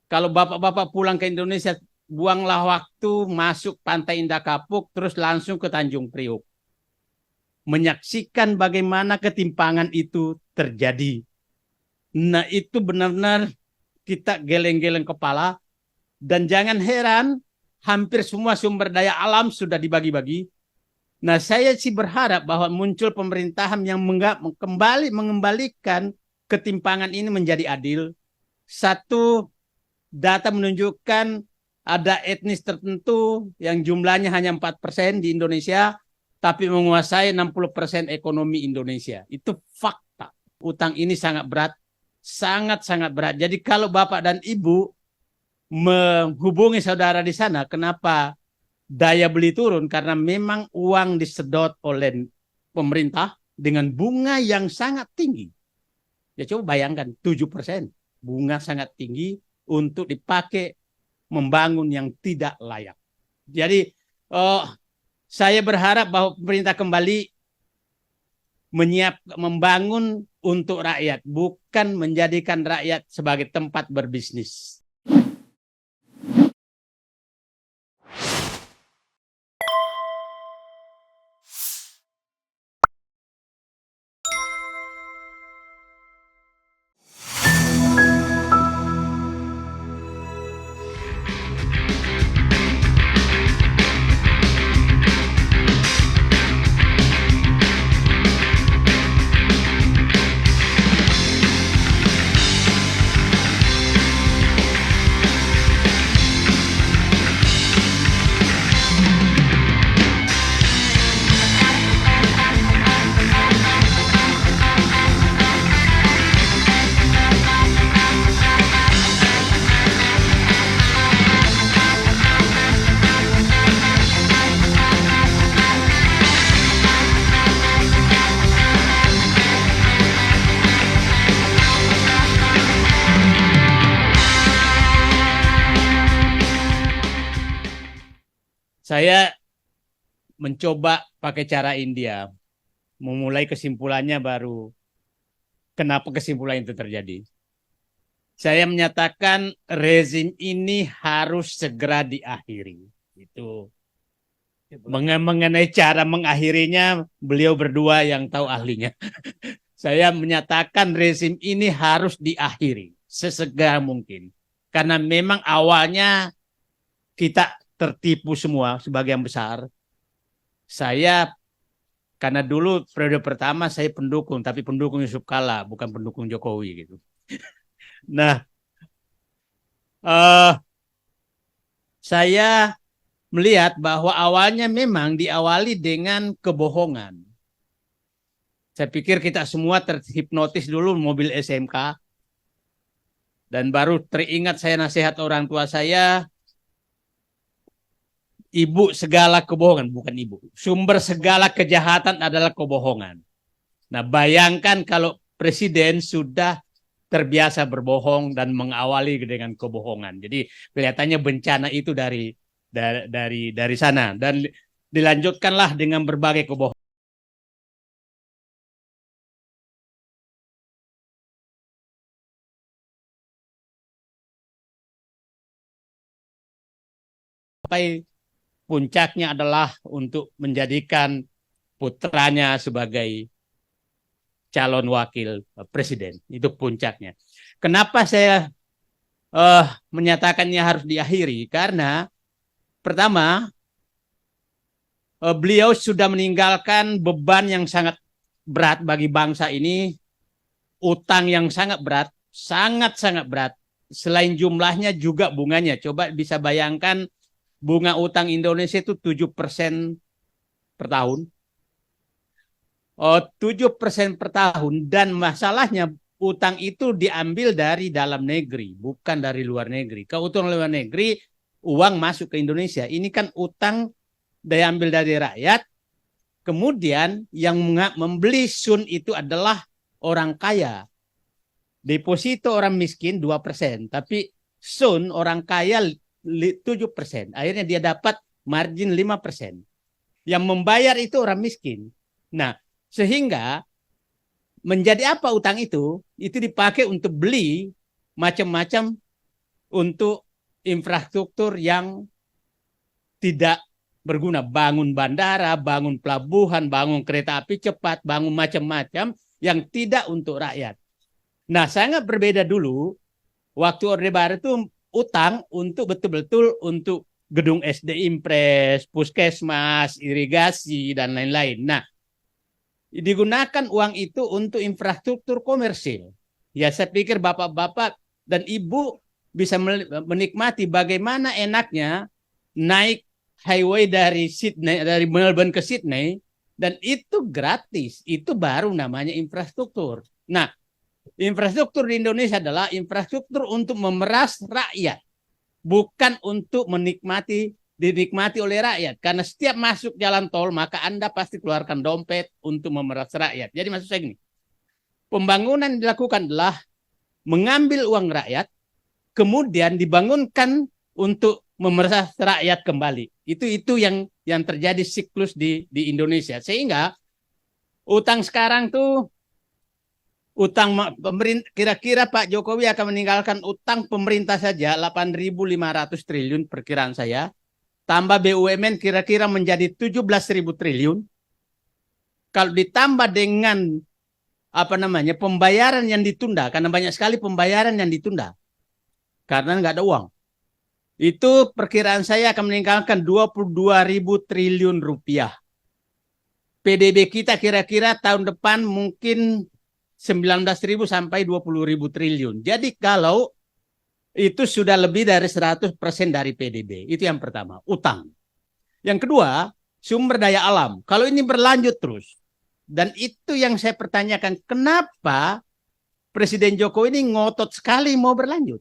Kalau bapak-bapak pulang ke Indonesia, buanglah waktu masuk Pantai Indah Kapuk, terus langsung ke Tanjung Priok. Menyaksikan bagaimana ketimpangan itu terjadi. Nah, itu benar-benar kita geleng-geleng kepala. Dan jangan heran, hampir semua sumber daya alam sudah dibagi-bagi. Nah, saya sih berharap bahwa muncul pemerintahan yang kembali mengembalikan ketimpangan ini menjadi adil. Satu, data menunjukkan ada etnis tertentu yang jumlahnya hanya 4% di Indonesia, tapi menguasai 60% ekonomi Indonesia. Itu fakta. Utang ini sangat berat, sangat-sangat berat. Jadi kalau Bapak dan Ibu menghubungi saudara di sana, kenapa daya beli turun? Karena memang uang disedot oleh pemerintah dengan bunga yang sangat tinggi. Ya coba bayangkan, 7% bunga sangat tinggi untuk dipakai membangun yang tidak layak. Jadi saya berharap bahwa pemerintah kembali membangun untuk rakyat, bukan menjadikan rakyat sebagai tempat berbisnis. Saya mencoba pakai cara India, memulai kesimpulannya baru kenapa kesimpulan itu terjadi. Saya menyatakan rezim ini harus segera diakhiri. Itu mengenai cara mengakhirinya, beliau berdua yang tahu ahlinya. Saya menyatakan rezim ini harus diakhiri sesegera mungkin. Karena memang awalnya kita tertipu semua sebagian besar. Saya karena dulu periode pertama saya pendukung, tapi pendukung Yusuf Kala, bukan pendukung Jokowi gitu. Nah, saya melihat bahwa awalnya memang diawali dengan kebohongan. Saya pikir kita semua terhipnotis dulu mobil SMK, dan baru teringat saya nasihat orang tua saya, ibu segala kebohongan, bukan ibu. Sumber segala kejahatan adalah kebohongan. Nah, bayangkan kalau presiden sudah terbiasa berbohong dan mengawali dengan kebohongan. Jadi kelihatannya bencana itu dari sana, dan dilanjutkanlah dengan berbagai kebohongan. Sampai puncaknya adalah untuk menjadikan putranya sebagai calon wakil presiden. Itu puncaknya. Kenapa saya menyatakannya harus diakhiri? Karena pertama, beliau sudah meninggalkan beban yang sangat berat bagi bangsa ini, utang yang sangat berat, sangat-sangat berat. Selain jumlahnya juga bunganya. Coba bisa bayangkan bunga utang Indonesia itu 7% per tahun. 7% per tahun, dan masalahnya utang itu diambil dari dalam negeri, bukan dari luar negeri. Kalau utang luar negeri, uang masuk ke Indonesia. Ini kan utang diambil dari rakyat, kemudian yang membeli sun itu adalah orang kaya. Deposito orang miskin 2%, tapi sun orang kaya 7%. Akhirnya dia dapat margin 5%. Yang membayar itu orang miskin. Nah, sehingga menjadi apa utang itu? Itu dipakai untuk beli macam-macam untuk infrastruktur yang tidak berguna, bangun bandara, bangun pelabuhan, bangun kereta api cepat, bangun macam-macam yang tidak untuk rakyat. Nah, sangat berbeda dulu waktu Orde Baru itu utang untuk betul-betul untuk gedung SD Impres, puskesmas, irigasi, dan lain-lain. Nah, digunakan uang itu untuk infrastruktur komersil. Ya, saya pikir bapak-bapak dan ibu bisa menikmati bagaimana enaknya naik highway dari Sydney, dari Melbourne ke Sydney, dan itu gratis. Itu baru namanya infrastruktur. Nah, infrastruktur di Indonesia adalah infrastruktur untuk memeras rakyat, bukan untuk dinikmati oleh rakyat. Karena setiap masuk jalan tol, maka Anda pasti keluarkan dompet untuk memeras rakyat. Jadi maksud saya gini, pembangunan yang dilakukan adalah mengambil uang rakyat, kemudian dibangunkan untuk memeras rakyat kembali. Itu yang terjadi siklus di Indonesia. Sehingga utang sekarang tuh, utang pemerintah, kira-kira Pak Jokowi akan meninggalkan utang pemerintah saja 8.500 triliun perkiraan saya. Tambah BUMN kira-kira menjadi 17.000 triliun. Kalau ditambah dengan pembayaran yang ditunda, karena banyak sekali pembayaran yang ditunda karena nggak ada uang. Itu perkiraan saya akan meninggalkan 22.000 triliun rupiah. PDB kita kira-kira tahun depan mungkin 19.000 sampai 20.000 triliun. Jadi kalau itu sudah lebih dari 100% dari PDB. Itu yang pertama, utang. Yang kedua, sumber daya alam. Kalau ini berlanjut terus, dan itu yang saya pertanyakan, kenapa Presiden Jokowi ini ngotot sekali mau berlanjut?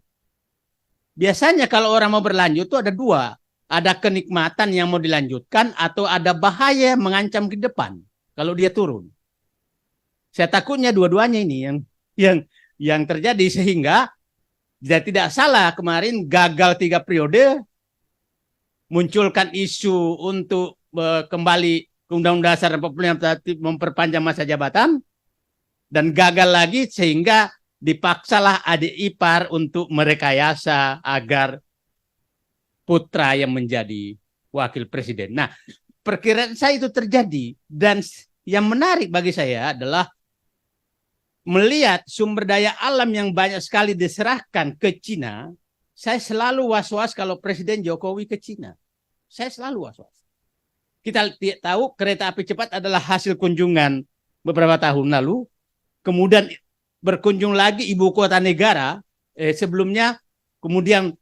Biasanya kalau orang mau berlanjut itu ada dua. Ada kenikmatan yang mau dilanjutkan atau ada bahaya mengancam ke depan kalau dia turun. Saya takutnya dua-duanya ini yang terjadi, sehingga tidak salah kemarin gagal 3 periode, munculkan isu untuk kembali ke Undang-Undang Dasar 45 memperpanjang masa jabatan, dan gagal lagi sehingga dipaksalah adik ipar untuk merekayasa agar putra yang menjadi wakil presiden. Nah, perkiraan saya itu terjadi, dan yang menarik bagi saya adalah melihat sumber daya alam yang banyak sekali diserahkan ke Cina. Saya selalu was-was kalau Presiden Jokowi ke Cina. Saya selalu was-was. Kita tahu kereta api cepat adalah hasil kunjungan beberapa tahun lalu. Kemudian berkunjung lagi ibu kota negara. Sebelumnya kemudian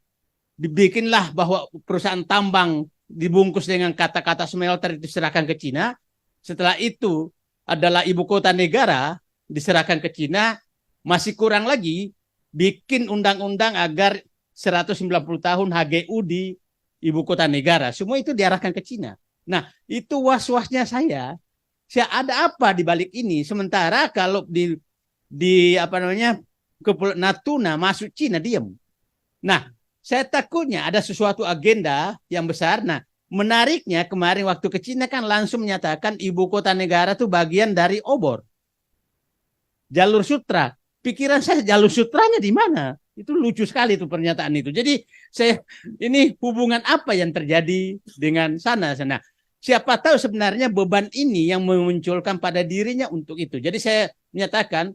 dibikinlah bahwa perusahaan tambang dibungkus dengan kata-kata smelter diserahkan ke Cina. Setelah itu adalah ibu kota negara diserahkan ke Cina. Masih kurang lagi bikin undang-undang agar 190 tahun HGU di ibu kota negara. Semua itu diarahkan ke Cina. Nah, itu was-wasnya saya ada apa di balik ini? Sementara kalau di Kepulauan Natuna masuk Cina diam. Nah, saya takutnya ada sesuatu agenda yang besar. Nah, menariknya kemarin waktu ke Cina kan langsung menyatakan ibu kota negara itu bagian dari obor. Jalur sutra. Pikiran saya jalur sutranya di mana? Itu lucu sekali itu pernyataan itu. Jadi ini hubungan apa yang terjadi dengan sana. Siapa tahu sebenarnya beban ini yang memunculkan pada dirinya untuk itu. Jadi saya menyatakan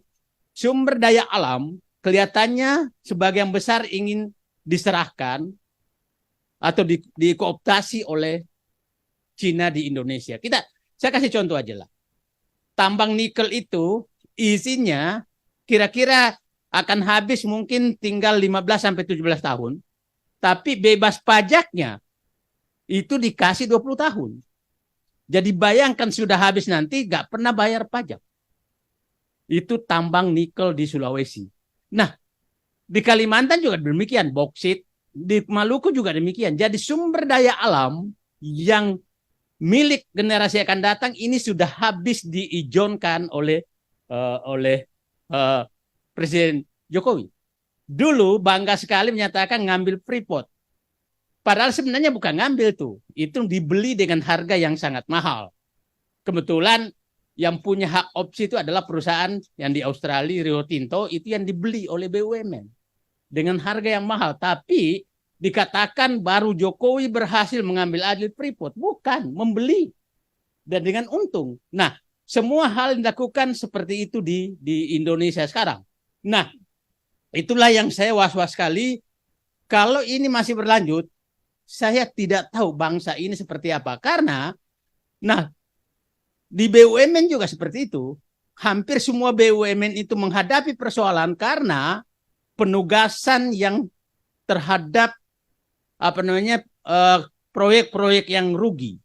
sumber daya alam kelihatannya sebagian besar ingin diserahkan atau dikooptasi oleh Cina di Indonesia. Saya kasih contoh aja lah. Tambang nikel itu isinya kira-kira akan habis mungkin tinggal 15 sampai 17 tahun. Tapi bebas pajaknya itu dikasih 20 tahun. Jadi bayangkan sudah habis nanti gak pernah bayar pajak. Itu tambang nikel di Sulawesi. Nah, di Kalimantan juga demikian, boksit. Di Maluku juga demikian. Jadi sumber daya alam yang milik generasi akan datang ini sudah habis diijonkan oleh Presiden Jokowi. Dulu bangga sekali menyatakan ngambil Freeport. Padahal sebenarnya bukan ngambil tuh. Itu dibeli dengan harga yang sangat mahal. Kebetulan yang punya hak opsi itu adalah perusahaan yang di Australia, Rio Tinto, itu yang dibeli oleh BUMN. dengan harga yang mahal. Tapi dikatakan baru Jokowi berhasil mengambil alih Freeport. Bukan, membeli. Dan dengan untung. Nah, semua hal dilakukan seperti itu di Indonesia sekarang. Nah, itulah yang saya was-was sekali. Kalau ini masih berlanjut, saya tidak tahu bangsa ini seperti apa. Karena, nah, di BUMN juga seperti itu. Hampir semua BUMN itu menghadapi persoalan karena penugasan yang terhadap proyek-proyek yang rugi.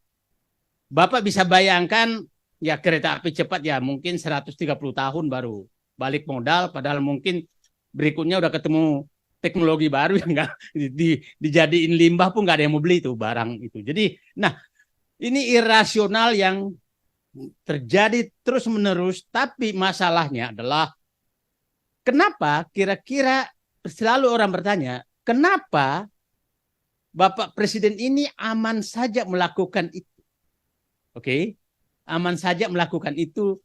Bapak bisa bayangkan ya kereta api cepat ya mungkin 130 tahun baru balik modal, padahal mungkin berikutnya udah ketemu teknologi baru yang nggak dijadiin limbah pun nggak ada yang mau beli itu barang itu. Jadi, nah ini irasional yang terjadi terus-menerus, tapi masalahnya adalah kenapa kira-kira selalu orang bertanya, kenapa Bapak Presiden ini aman saja melakukan itu? Oke, aman saja melakukan itu,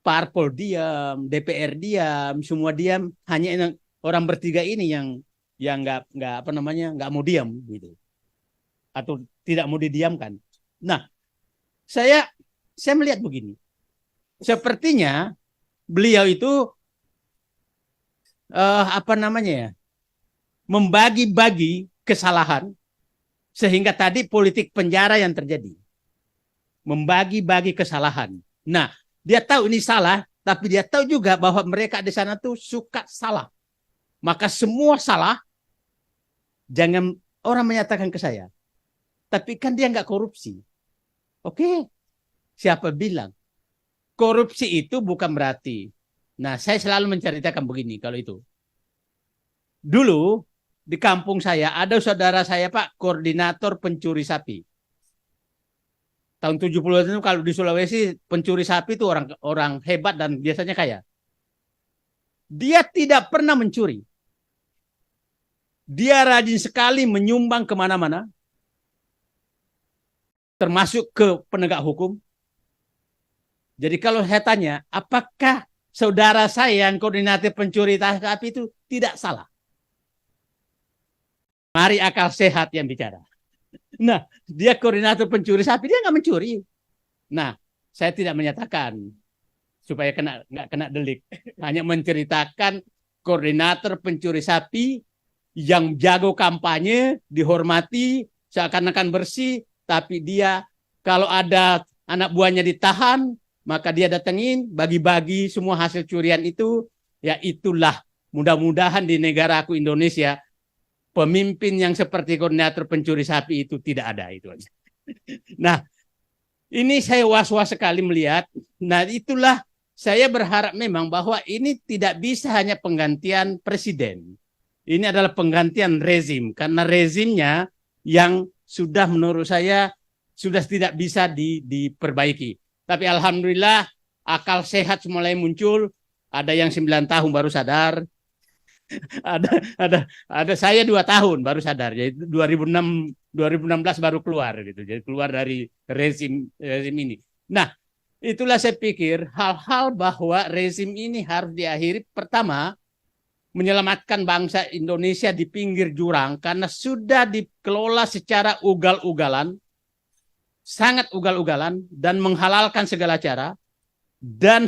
parpol diam, DPR diam, semua diam, hanya orang bertiga ini yang nggak mau diam gitu, atau tidak mau didiamkan. Nah, saya melihat begini, sepertinya beliau itu membagi-bagi kesalahan sehingga tadi politik penjara yang terjadi, membagi-bagi kesalahan. Nah, dia tahu ini salah, tapi dia tahu juga bahwa mereka di sana tuh suka salah. Maka semua salah, jangan orang menyatakan ke saya, tapi kan dia nggak korupsi. Oke, siapa bilang? Korupsi itu bukan berarti. Nah, saya selalu menceritakan begini kalau itu. Dulu di kampung saya ada saudara saya Pak, koordinator pencuri sapi. Tahun 70 itu kalau di Sulawesi pencuri sapi itu orang hebat dan biasanya kaya. Dia tidak pernah mencuri. Dia rajin sekali menyumbang kemana-mana, termasuk ke penegak hukum. Jadi kalau saya tanya, apakah saudara saya yang koordinator pencuri sapi itu tidak salah? Mari akal sehat yang bicara. Nah, dia koordinator pencuri sapi, dia nggak mencuri. Nah, saya tidak menyatakan supaya nggak kena delik. Hanya menceritakan koordinator pencuri sapi yang jago kampanye, dihormati, seakan-akan bersih, tapi dia kalau ada anak buahnya ditahan, maka dia datengin, bagi-bagi semua hasil curian itu. Ya itulah, mudah-mudahan di negara aku Indonesia, pemimpin yang seperti koordinator pencuri sapi itu tidak ada. Itu aja. Nah, ini saya was-was sekali melihat. Nah, itulah saya berharap memang bahwa ini tidak bisa hanya penggantian presiden. Ini adalah penggantian rezim. Karena rezimnya yang sudah menurut saya sudah tidak bisa diperbaiki. Tapi alhamdulillah akal sehat mulai muncul. Ada yang 9 tahun baru sadar. ada saya 2 tahun baru sadar. Jadi 2016 baru keluar gitu. Jadi keluar dari rezim ini. Nah, itulah saya pikir hal-hal bahwa rezim ini harus diakhiri. Pertama, menyelamatkan bangsa Indonesia di pinggir jurang karena sudah dikelola secara ugal-ugalan. Sangat ugal-ugalan dan menghalalkan segala cara, dan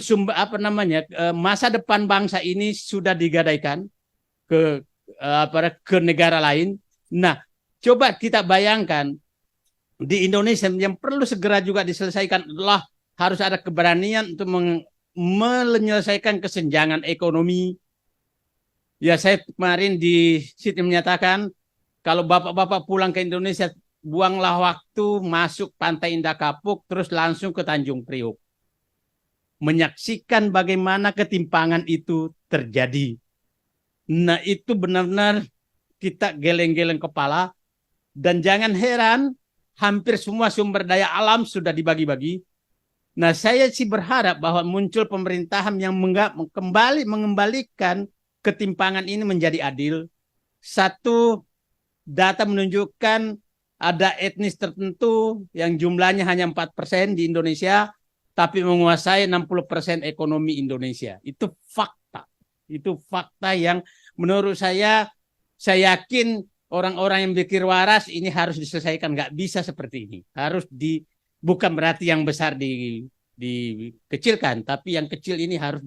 masa depan bangsa ini sudah digadaikan ke negara lain. Nah, coba kita bayangkan di Indonesia yang perlu segera juga diselesaikan adalah harus ada keberanian untuk menyelesaikan kesenjangan ekonomi. Ya, saya kemarin di situ menyatakan kalau bapak-bapak pulang ke Indonesia, buanglah waktu masuk Pantai Indah Kapuk terus langsung ke Tanjung Priok. Menyaksikan bagaimana ketimpangan itu terjadi. Nah, itu benar-benar kita geleng-geleng kepala. Dan jangan heran, hampir semua sumber daya alam sudah dibagi-bagi. Nah, saya sih berharap bahwa muncul pemerintahan yang mengembalikan ketimpangan ini menjadi adil. Satu, data menunjukkan ada etnis tertentu yang jumlahnya hanya 4% di Indonesia, tapi menguasai 60% ekonomi Indonesia. Itu fakta. Itu fakta yang menurut saya yakin orang-orang yang pikir waras ini harus diselesaikan. Nggak bisa seperti ini. Harus bukan berarti yang besar dikecilkan, tapi yang kecil ini harus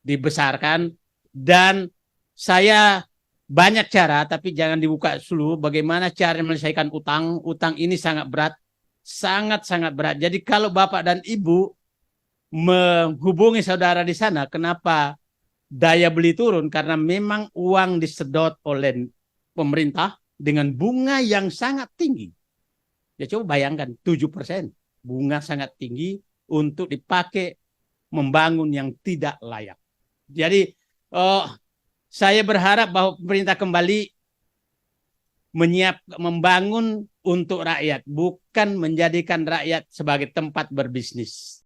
dibesarkan. Dan saya banyak cara, tapi jangan dibuka dulu bagaimana cara menyelesaikan utang. Utang ini sangat berat, sangat-sangat berat. Jadi kalau Bapak dan Ibu menghubungi saudara di sana, kenapa daya beli turun? Karena memang uang disedot oleh pemerintah dengan bunga yang sangat tinggi. Ya coba bayangkan 7%. Bunga sangat tinggi untuk dipakai membangun yang tidak layak. Jadi saya berharap bahwa pemerintah kembali membangun untuk rakyat, bukan menjadikan rakyat sebagai tempat berbisnis.